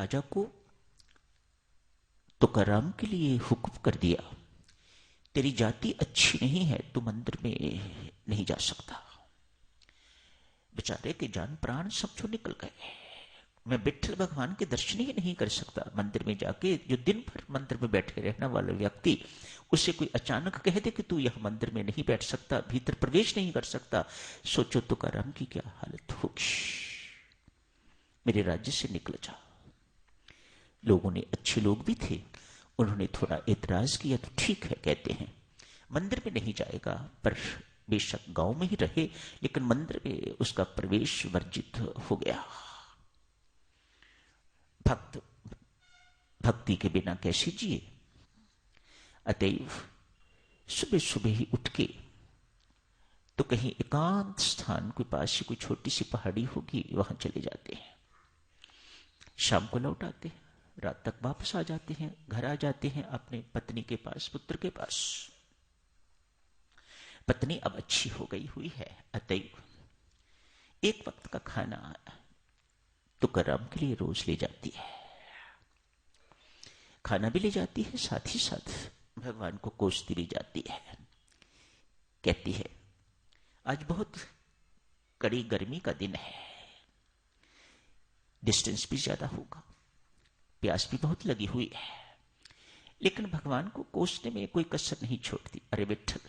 राजा को तुकाराम के लिए हुक्म कर दिया, तेरी जाति अच्छी नहीं है, तू मंदिर में नहीं जा सकता। बेचारे के जान प्राण सब जो निकल गए। मैं विट्ठल भगवान के दर्शन ही नहीं कर सकता मंदिर में जाके। जो दिन भर मंदिर में बैठे रहने वाले व्यक्ति, उसे कोई अचानक कह दे कि तू यह मंदिर में नहीं बैठ सकता, भीतर प्रवेश नहीं कर सकता, सोचो तुकाराम की क्या हालत होगी। मेरे राज्य से निकल जा। लोगों ने, अच्छे लोग भी थे, उन्होंने थोड़ा एतराज किया तो ठीक है, कहते हैं मंदिर में नहीं जाएगा, पर बेशक गांव में ही रहे, लेकिन मंदिर में उसका प्रवेश वर्जित हो गया। भक्त भक्ति के बिना कैसे जिए। अतएव सुबह सुबह ही उठ के तो कहीं एकांत स्थान के पास ही कोई छोटी सी पहाड़ी होगी, वहां चले जाते हैं। शाम को लौट आते हैं, रात तक वापस आ जाते हैं, घर आ जाते हैं अपने पत्नी के पास, पुत्र के पास। पत्नी अब अच्छी हो गई हुई है, अतएव एक वक्त का खाना तुकाराम के लिए रोज ले जाती है। खाना भी ले जाती है, साथ ही साथ भगवान को कोसती भी जाती है। कहती है आज बहुत कड़ी गर्मी का दिन है, डिस्टेंस भी ज्यादा होगा, प्यास भी बहुत लगी हुई है, लेकिन भगवान को कोसने में कोई कसर नहीं छोड़ती। अरे विट्ठल,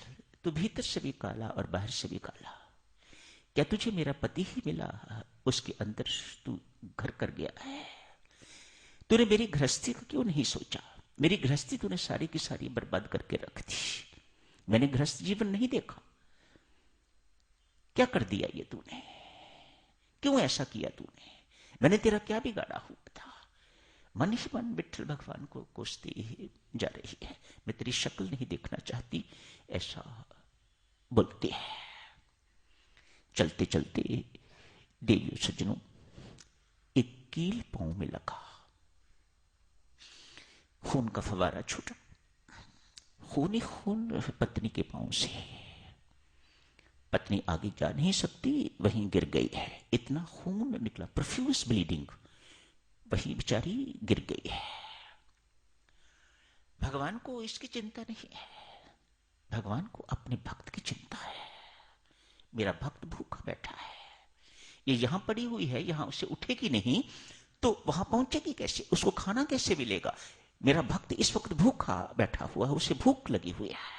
तू भीतर से भी काला और बाहर से भी काला। क्या तुझे मेरा पति ही मिला, उसके अंदर तू घर कर गया है? तूने मेरी गृहस्थी का क्यों नहीं सोचा? मेरी गृहस्थी तूने सारी की सारी बर्बाद करके रख दी। मैंने गृहस्थ जीवन नहीं देखा। क्या कर दिया ये तूने? क्यों ऐसा किया तूने? मैंने तेरा क्या बिगाड़ा हुआ था? मन ही मन विट्ठल भगवान को कोसती ही जा रही है। मैं तेरी शक्ल नहीं देखना चाहती, ऐसा बोलती है। चलते चलते देवियों सज्जनों, एक कील पांव में लगा, खून का फवारा छूटा, खून ही खून पत्नी के पांव से। पत्नी आगे जा नहीं सकती, वहीं गिर गई है। इतना खून निकला, प्रोफ्यूज ब्लीडिंग, वहीं बेचारी गिर गई है। भगवान को इसकी चिंता नहीं है, भगवान को अपने भक्त की चिंता है। मेरा भक्त भूखा बैठा है, ये यहां पड़ी हुई है, यहां उसे उठेगी नहीं तो वहां पहुंचेगी कैसे, उसको खाना कैसे मिलेगा? मेरा भक्त इस वक्त भूखा बैठा हुआ है, उसे भूख लगी हुई है।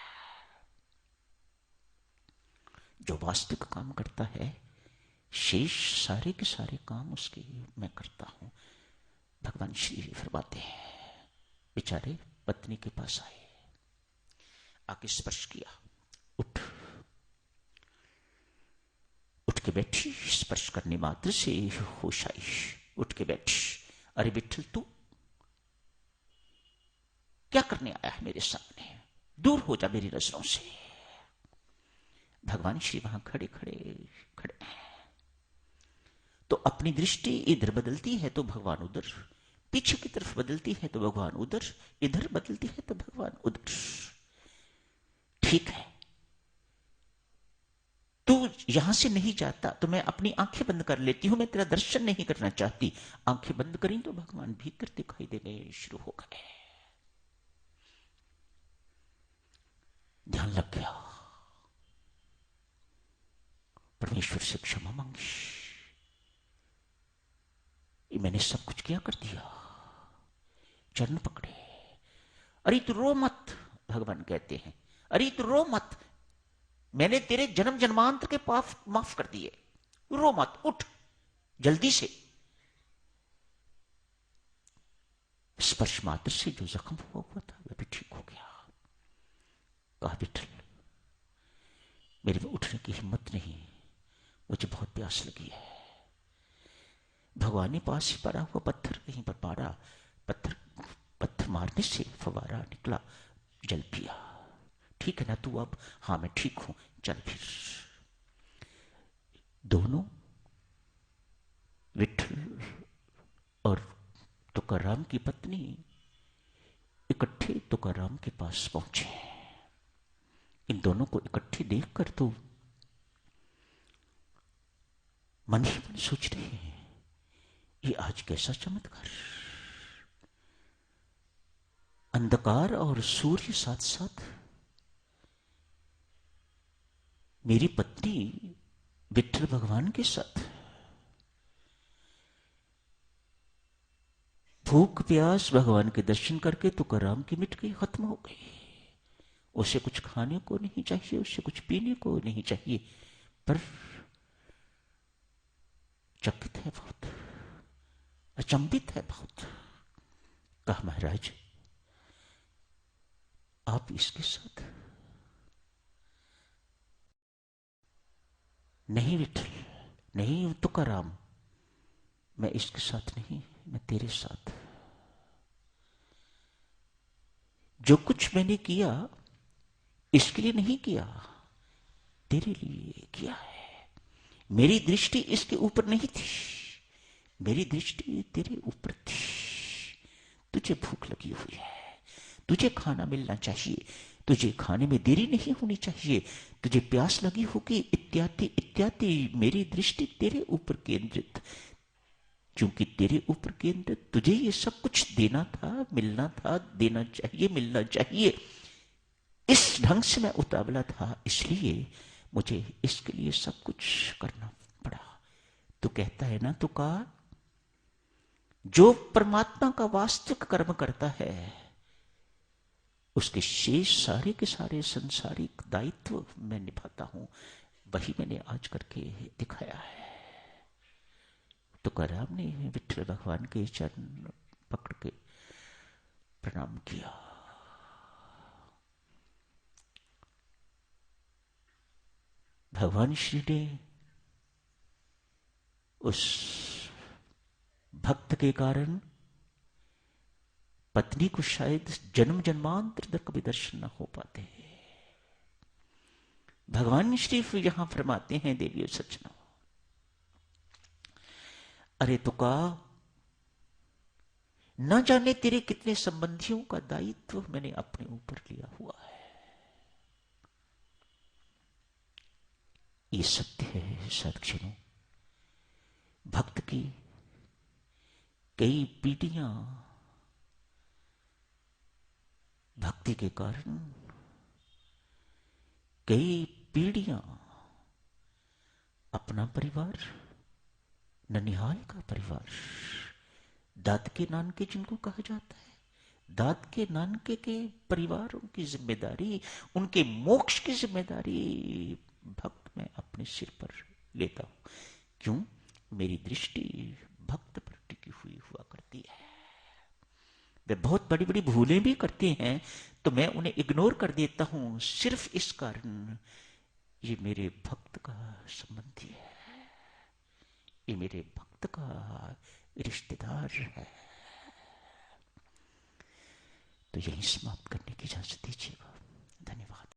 जो वास्तविक काम करता है, शेष सारे के सारे काम उसके मैं करता हूं। भगवान श्री फरमाते हैं, बेचारे पत्नी के पास आए, आके स्पर्श किया, उठ के बैठी। स्पर्श करने मात्र से होश आई, उठ के बैठी। अरे विट्ठल, तू क्या करने आया है मेरे सामने? दूर हो जा मेरी नजरों से। भगवान श्री वहां खड़े खड़े तो अपनी दृष्टि इधर बदलती है तो भगवान उधर, पीछे की तरफ बदलती है तो भगवान उधर, इधर बदलती है तो भगवान उधर। ठीक है, तू यहां से नहीं जाता तो मैं अपनी आंखें बंद कर लेती हूं, मैं तेरा दर्शन नहीं करना चाहती। आंखें बंद करी तो भगवान भीतर दिखाई देने शुरू हो गए। ध्यान लग गया, परमेश्वर से क्षमा मांगी, ये मैंने सब कुछ क्या कर दिया। चरण पकड़े। अरे तू रो मत, भगवान कहते हैं, अरे तू रो मत, मैंने तेरे जन्म जन्मांतर के पाप माफ कर दिए, रो मत, उठ जल्दी से। स्पर्श मात्र से जो जख्म हुआ था वह भी ठीक हो गया। कहा विट्ठल, मेरे में उठने की हिम्मत नहीं, मुझे बहुत प्यास लगी है। भगवान ने पास ही पड़ा हुआ पत्थर कहीं पर मारा, पत्थर मारने से फवारा निकला, जल पिया। ठीक है ना तू अब? हाँ मैं ठीक हूं, चल फिर। दोनों विट्ठल और तुकाराम की पत्नी इकट्ठे तुकाराम के पास पहुंचे। इन दोनों को इकट्ठे देखकर तो मन ही मन सोच रहे हैं, ये आज कैसा चमत्कार, अंधकार और सूर्य साथ साथ। मेरी पत्नी विठ्ठल भगवान के साथ। भूख प्यास भगवान के दर्शन करके तुकाराम की मिट गई, खत्म हो गई। उसे कुछ खाने को नहीं चाहिए, उसे कुछ पीने को नहीं चाहिए, पर चकित है बहुत, अचंभित है बहुत। कहा महाराज आप इसके साथ? नहीं विठल, नहीं तुकाराम, मैं इसके साथ नहीं, मैं तेरे साथ। जो कुछ मैंने किया इसके लिए नहीं किया, तेरे लिए किया है। मेरी दृष्टि इसके ऊपर नहीं थी, मेरी दृष्टि तेरे ऊपर थी। तुझे भूख लगी हुई है, तुझे खाना मिलना चाहिए, तुझे खाने में देरी नहीं होनी चाहिए, तुझे प्यास लगी होगी, इत्यादि इत्यादि। मेरी दृष्टि तेरे ऊपर केंद्रित, क्योंकि तेरे ऊपर केंद्रित, तुझे ये सब कुछ देना था, मिलना था, देना चाहिए, मिलना चाहिए। इस ढंग से मैं उतावला था, इसलिए मुझे इसके लिए सब कुछ करना पड़ा। तो कहता है ना, तो कहा जो परमात्मा का वास्तविक कर्म करता है उसके शेष सारे के सारे संसारिक दायित्व मैं निभाता हूं, वही मैंने आज करके दिखाया है। तुकाराम ने विठ्ठल भगवान के चरण पकड़ के प्रणाम किया। भगवान श्री ने उस भक्त के कारण पत्नी को शायद जन्म जन्मांतर तक कभी दर्शन न हो पाते। भगवान श्री यहां फरमाते हैं, देवी और सज्जनों, अरे तुका, न जाने तेरे कितने संबंधियों का दायित्व मैंने अपने ऊपर लिया हुआ है। ये सत्य है सज्जनों। भक्त की कई पीढ़ियां भक्ति के कारण, कई पीढ़ियां अपना परिवार, ननिहाल का परिवार, दादके नानके जिनको कहा जाता है, दादके नानके के परिवार, उनकी जिम्मेदारी, उनके मोक्ष की जिम्मेदारी भक्त मैं अपने सिर पर लेता हूं। क्यों? मेरी दृष्टि भक्त पर टिकी हुई हुआ करती है। वे बहुत बड़ी बड़ी भूलें भी करते हैं तो मैं उन्हें इग्नोर कर देता हूं, सिर्फ इस कारण ये मेरे भक्त का संबंधी है, ये मेरे भक्त का रिश्तेदार है। तो यही समाप्त करने की इजाजत दीजिएगा।